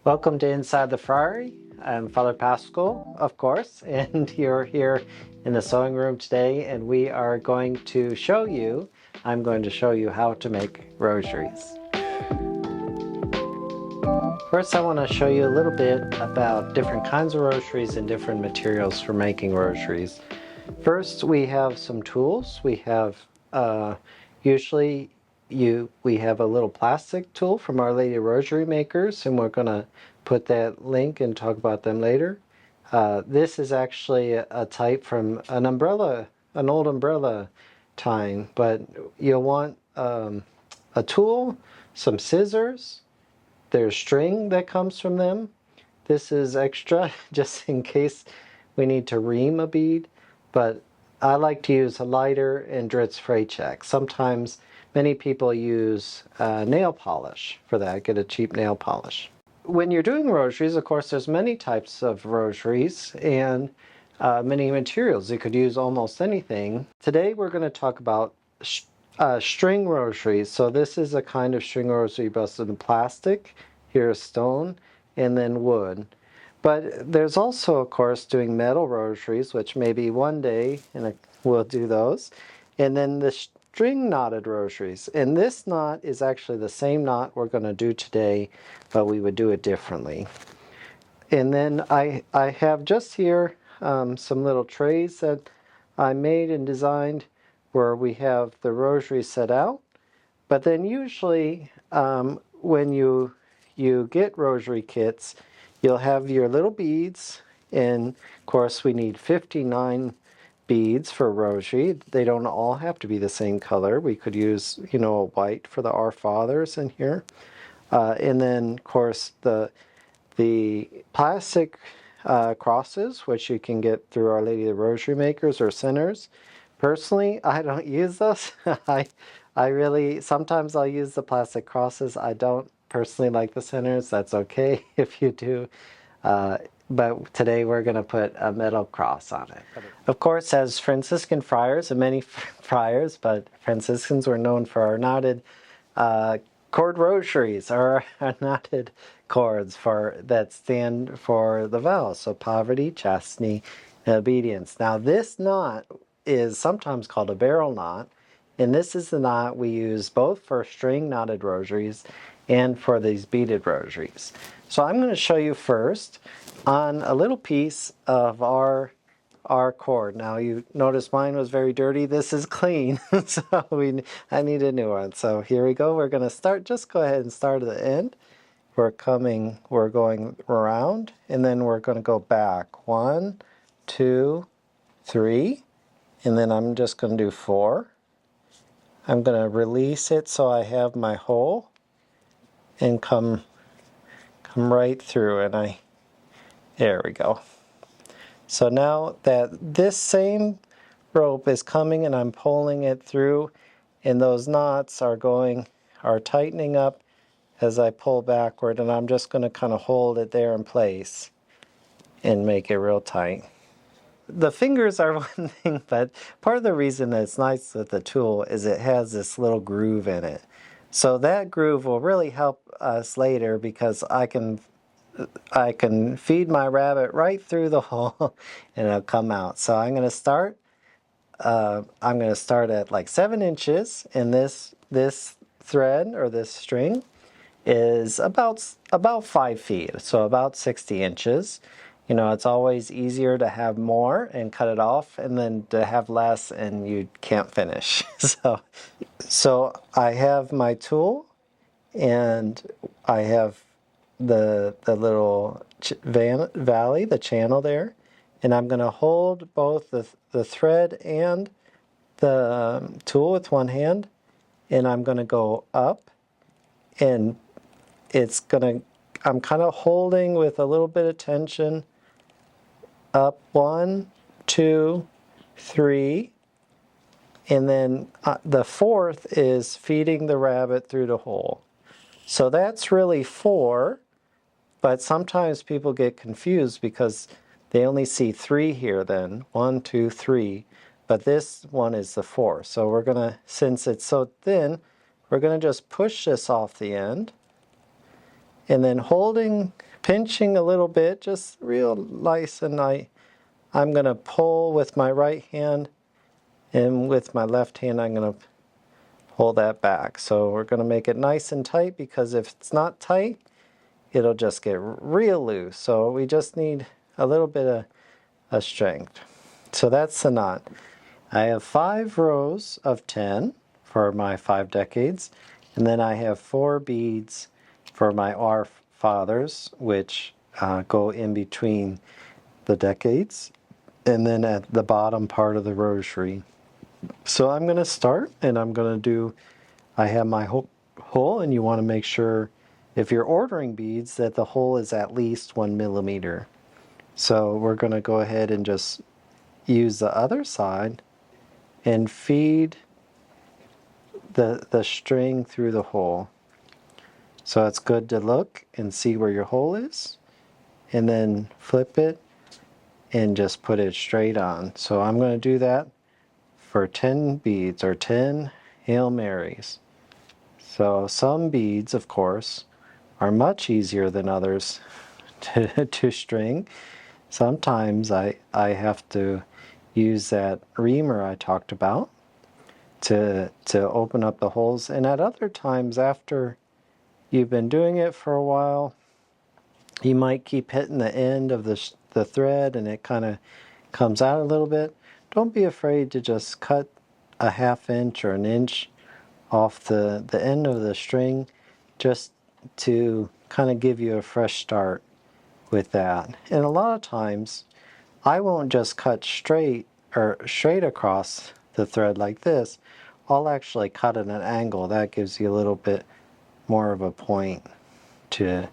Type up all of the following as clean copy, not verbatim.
Welcome to Inside the Friary. I'm Father Paschal, of course, and you're here in the sewing room today, and I'm going to show you how to make rosaries. First, I want to show you a little bit about different kinds of rosaries and different materials for making rosaries. First, we have some tools. We have we have a little plastic tool from Our Lady Rosary Makers, and we're going to put that link and talk about them later. This is actually a type from an old umbrella tying, but you'll want a tool, some scissors. There's string that comes from them. This is extra just in case we need to ream a bead, but I like to use a lighter and Dritz fray check. Sometimes many people use nail polish for that, get a cheap nail polish. When you're doing rosaries, of course, there's many types of rosaries and many materials. You could use almost anything. Today we're going to talk about string rosaries. So this is a kind of string rosary busted in plastic, here's stone, and then wood. But there's also, of course, doing metal rosaries, which maybe one day we'll do those. And then the string knotted rosaries. And this knot is actually the same knot we're going to do today, but we would do it differently. And then I have just here some little trays that I made and designed where we have the rosary set out. But then usually when you get rosary kits, you'll have your little beads, and of course we need 59 beads for rosary. They don't all have to be the same color. We could use, a white for the Our Fathers in here. And then, of course, the plastic crosses, which you can get through Our Lady of the Rosary Makers or centers. Personally, I don't use those. Sometimes I'll use the plastic crosses. I don't personally like the centers. That's okay if you do. But today we're going to put a metal cross on it. Of course, as Franciscan friars, and many friars, but Franciscans were known for our knotted cord rosaries, or our knotted cords that stand for the vows, so poverty, chastity, and obedience. Now this knot is sometimes called a barrel knot, and this is the knot we use both for string knotted rosaries and for these beaded rosaries. So I'm going to show you first on a little piece of our cord. Now you notice mine was very dirty. This is clean, so I need a new one. So here we go. We're going to start. Just go ahead and start at the end. We're going around, and then we're going to go back. 1, 2, 3, and then I'm just going to do 4. I'm going to release it so I have my hole and come right through, and there we go. So now that this same rope is coming and I'm pulling it through, and those knots are tightening up as I pull backward, and I'm just going to kind of hold it there in place and make it real tight. The fingers are one thing, but part of the reason that it's nice with the tool is it has this little groove in it. So that groove will really help us later because I can feed my rabbit right through the hole and it'll come out. So I'm going to start at like 7 inches, and this thread or this string is about 5 feet, so about 60 inches. It's always easier to have more and cut it off, and then to have less and you can't finish. So I have my tool, and I have the little valley, the channel there, and I'm going to hold both the thread and the tool with one hand, and I'm going to go up, and I'm kind of holding with a little bit of tension, up 1, 2, 3, and then the 4th is feeding the rabbit through the hole. So that's really 4, but sometimes people get confused because they only see 3 here then, 1, 2, 3, but this one is the 4. So we're going to, since it's so thin, we're going to just push this off the end, and then holding pinching a little bit, just real nice and I'm going to pull with my right hand, and with my left hand I'm going to pull that back. So we're going to make it nice and tight, because if it's not tight, it'll just get real loose. So we just need a little bit of strength. So that's the knot. I have 5 rows of 10 for my 5 decades, and then I have 4 beads for my Our Fathers, which go in between the decades, and then at the bottom part of the rosary. So I'm going to start, and I'm going to do, I have my hole, and you want to make sure, if you're ordering beads, that the hole is at least 1 millimeter. So we're going to go ahead and just use the other side and feed the string through the hole. So it's good to look and see where your hole is, and then flip it and just put it straight on. So I'm going to do that for 10 beads, or 10 Hail Marys. So some beads, of course, are much easier than others to string. Sometimes I have to use that reamer I talked about to open up the holes, and at other times, after you've been doing it for a while, you might keep hitting the end of the thread, and it kind of comes out a little bit. Don't be afraid to just cut a 1/2 inch or 1 inch off the end of the string, just to kind of give you a fresh start with that. And a lot of times I won't just cut straight across the thread like this. I'll actually cut at an angle. That gives you a little bit more of a point to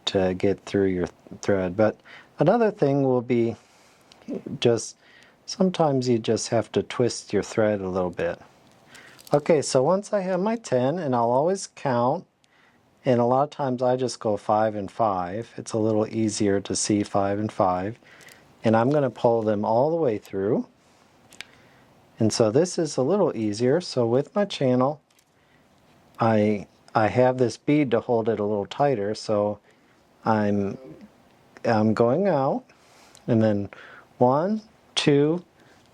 get through your thread. But another thing will be, just sometimes you just have to twist your thread a little bit. Okay, so once I have my 10, and I'll always count, and a lot of times I just go 5 and 5. It's a little easier to see 5 and 5. And I'm going to pull them all the way through. And so this is a little easier. So with my channel, I have this bead to hold it a little tighter. So I'm going out, and then 1, 2,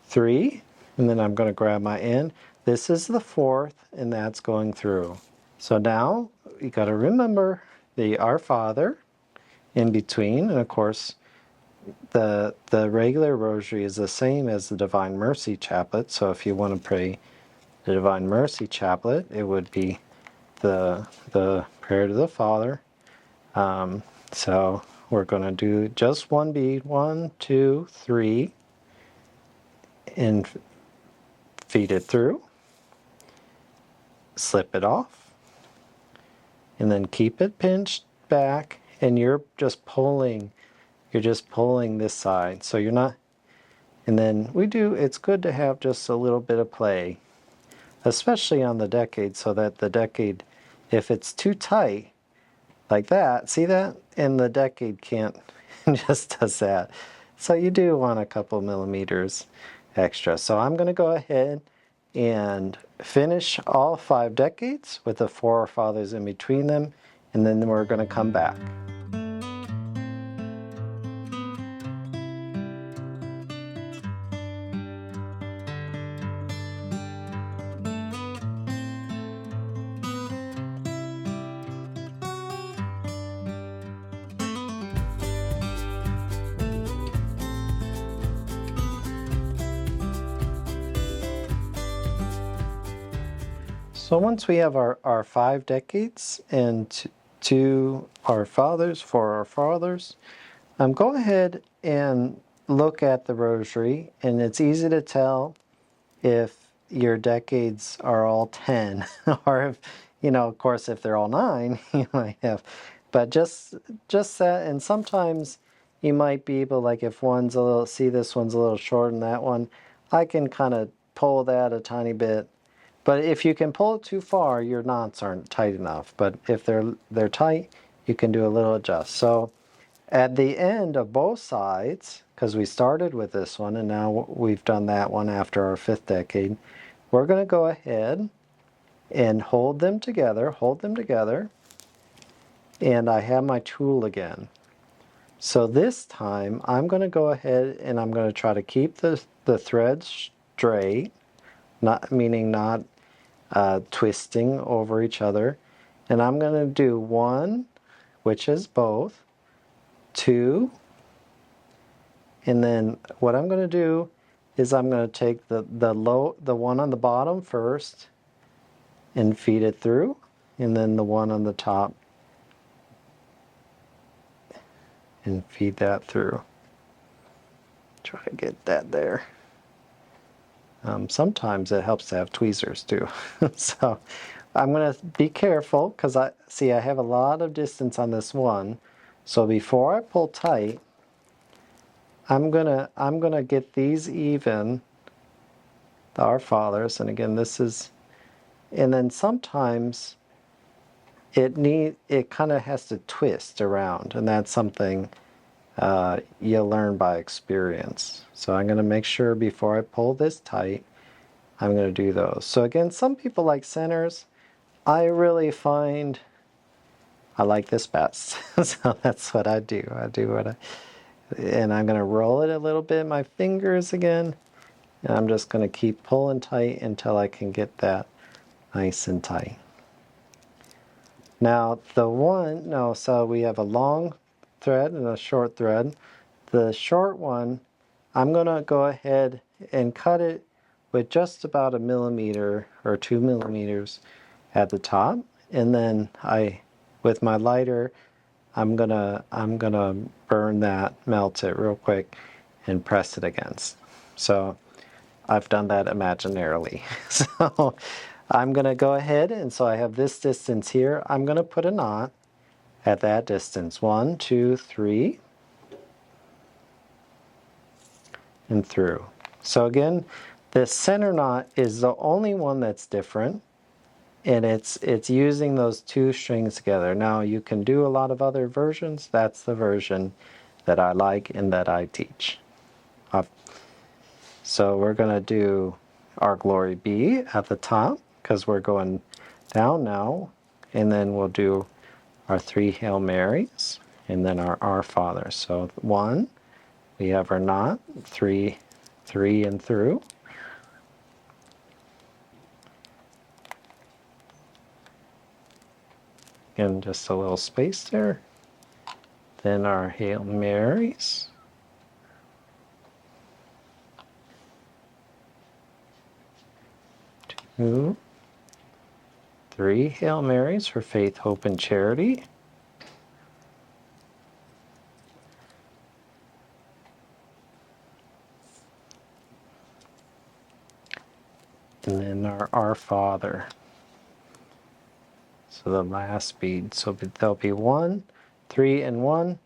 3, and then I'm going to grab my end. This is the 4th, and that's going through. So now you got to remember the Our Father in between, and of course the regular rosary is the same as the Divine Mercy Chaplet. So if you want to pray the Divine Mercy Chaplet, it would be the prayer to the Father. So we're going to do just one bead, 1, 2, 3, and feed it through, slip it off, and then keep it pinched back, and you're just pulling this side. So you're not, and then it's good to have just a little bit of play, especially on the decade, so that the decade, if it's too tight, like that, see that? And the decade can't, just does that. So you do want a couple millimeters extra. So I'm going to go ahead and finish all 5 decades with the 4 Our Fathers in between them, and then we're going to come back. So once we have our 5 decades and 2 Our Fathers, 4 Our Fathers, go ahead and look at the rosary, and it's easy to tell if your decades are all 10, or if, of course, if they're all 9, you might have, but just that. And sometimes you might be able, like if one's a little, see this one's a little short than that one, I can kind of pull that a tiny bit. But if you can pull it too far, your knots aren't tight enough. But if they're tight, you can do a little adjust. So at the end of both sides, because we started with this one and now we've done that one after our 5th decade, we're going to go ahead and hold them together, and I have my tool again. So this time I'm going to go ahead and I'm going to try to keep the threads straight, not meaning not twisting over each other. And I'm going to do 1, which is both, 2, and then what I'm going to do is I'm going to take the one on the bottom first and feed it through, and then the one on the top and feed that through. Try to get that there. Sometimes it helps to have tweezers too. So I'm going to be careful because I have a lot of distance on this one. So before I pull tight, I'm gonna get these even, the Our Fathers, and again this is, and then sometimes it kind of has to twist around, and that's something you'll learn by experience. So I'm going to make sure before I pull this tight, I'm going to do those. So again, some people like centers. I really find I like this best. So that's what I do. And I'm going to roll it a little bit in my fingers again. And I'm just going to keep pulling tight until I can get that nice and tight. Now so we have a long thread and a short thread. The short one, I'm going to go ahead and cut it with just about 1 millimeter or 2 millimeters at the top, and then with my lighter, I'm gonna burn that, melt it real quick, and press it against. So I've done that imaginarily. So I'm gonna go ahead, and so I have this distance here. I'm gonna put a knot at that distance. 1, 2, 3, and through. So again, the center knot is the only one that's different, and it's using those 2 strings together. Now you can do a lot of other versions. That's the version that I like and that I teach. So we're going to do Our Glory Be at the top because we're going down now, and then we'll do our 3 Hail Marys and then our Father. So 1, we have our knot, 3 and through. Again, just a little space there. Then our Hail Marys. 2, 3 Hail Marys for faith, hope, and charity. And then our Father. So the last bead. So there'll be 1, 3, and 1.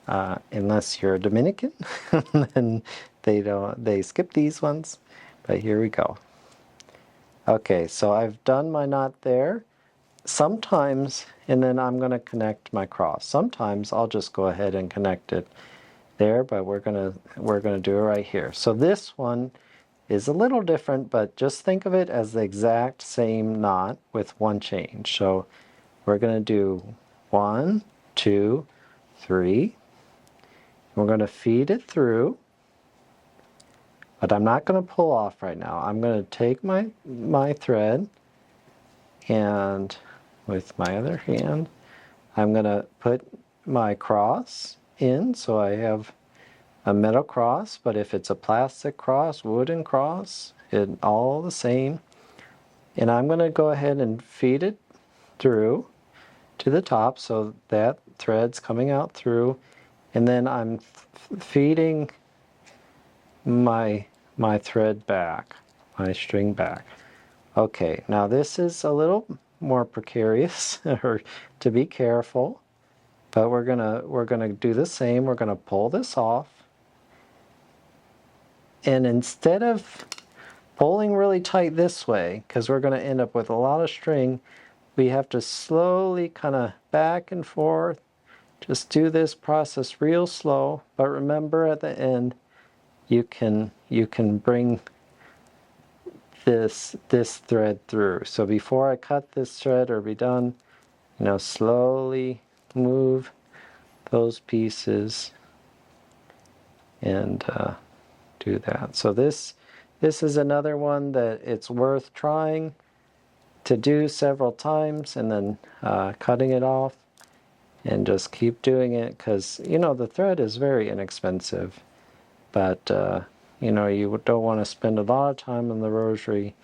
Unless you're a Dominican, then they skip these ones. But here we go. Okay, so I've done my knot there. Sometimes, and then I'm going to connect my cross. Sometimes I'll just go ahead and connect it there, but we're gonna do it right here. So this one is a little different, but just think of it as the exact same knot with 1 change. So we're going to do 1, 2, 3. We're going to feed it through, but I'm not going to pull off right now. I'm going to take my thread, and with my other hand, I'm going to put my cross in, so I have a metal cross, but if it's a plastic cross, wooden cross, it's all the same. And I'm going to go ahead and feed it through to the top, so that thread's coming out through, and then I'm feeding my thread back, my string back. Okay, now this is a little more precarious, or to be careful, but we're gonna do the same. We're gonna pull this off, and instead of pulling really tight this way, because we're gonna end up with a lot of string, we have to slowly kind of back and forth. Just do this process real slow, but remember at the end, you can bring this thread through. So before I cut this thread or be done, slowly move those pieces and do that. So this is another one that it's worth trying to do several times, and then cutting it off and just keep doing it, because the thread is very inexpensive, but you don't want to spend a lot of time on the rosary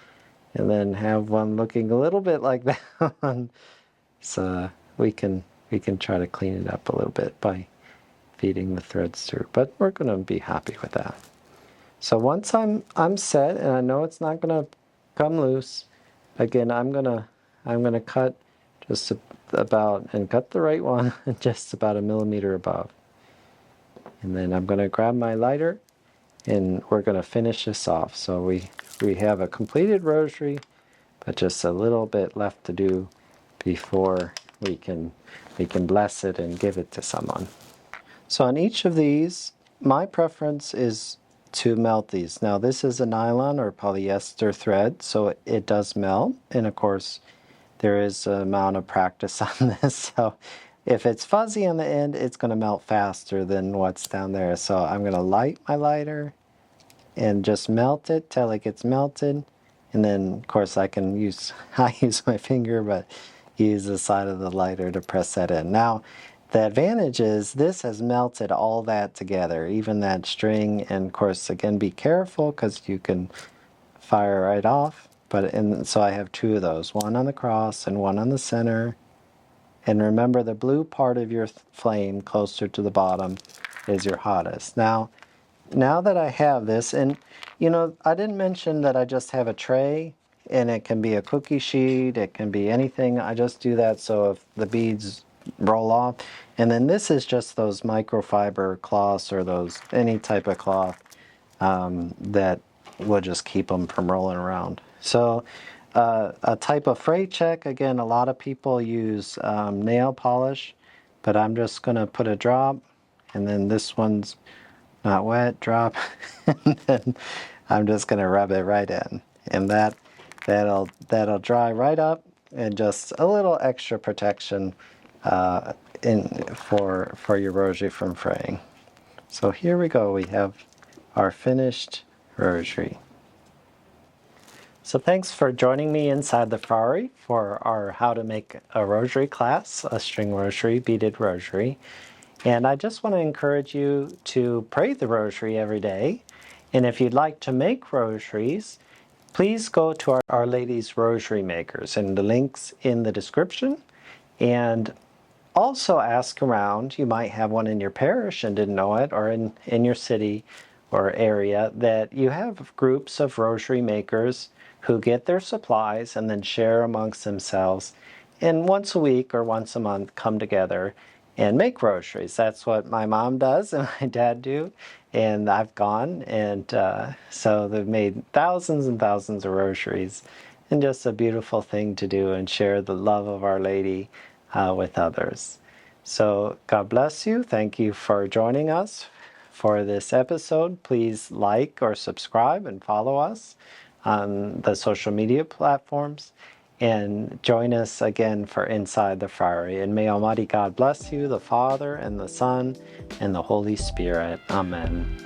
and then have one looking a little bit like that one. So we can try to clean it up a little bit by feeding the threads through, but we're going to be happy with that. So once I'm set, and I know it's not going to come loose, again I'm gonna cut just about, and cut the right one, just about 1 millimeter above. And then I'm going to grab my lighter, and we're going to finish this off. So we have a completed rosary, but just a little bit left to do before we can bless it and give it to someone. So on each of these, my preference is to melt these. Now this is a nylon or polyester thread, so it does melt, and of course there is an amount of practice on this, so if it's fuzzy on the end, it's going to melt faster than what's down there. So I'm going to light my lighter and just melt it till it gets melted, and then of course I use my finger, but use the side of the lighter to press that in. Now the advantage is this has melted all that together, even that string, and of course again be careful because you can fire right off. So I have two of those, one on the cross and one on the center. And remember, the blue part of your flame closer to the bottom is your hottest. Now that I have this, and I didn't mention that I just have a tray, and it can be a cookie sheet, it can be anything. I just do that so if the beads roll off. And then this is just those microfiber cloths, or any type of cloth that will just keep them from rolling around. So a type of fray check, again, a lot of people use nail polish, but I'm just going to put a drop, and then this one's not wet, drop, and then I'm just going to rub it right in, and that'll dry right up, and just a little extra protection for your rosary from fraying. So here we go, we have our finished rosary. So thanks for joining me inside the Friary for our How to Make a Rosary class, a string rosary, beaded rosary. And I just want to encourage you to pray the rosary every day. And if you'd like to make rosaries, please go to Our Lady's Rosary Makers, and the link's in the description. And also ask around. You might have one in your parish and didn't know it, or in your city or area, that you have groups of rosary makers who get their supplies and then share amongst themselves, and once a week or once a month come together and make rosaries. That's what my mom does and my dad do, and I've gone, and so they've made thousands and thousands of rosaries, and just a beautiful thing to do and share the love of Our Lady with others. So God bless you. Thank you for joining us for this episode. Please like or subscribe and follow us on the social media platforms, and join us again for Inside the Friary. And may Almighty God bless you, the Father and the Son and the Holy Spirit. Amen.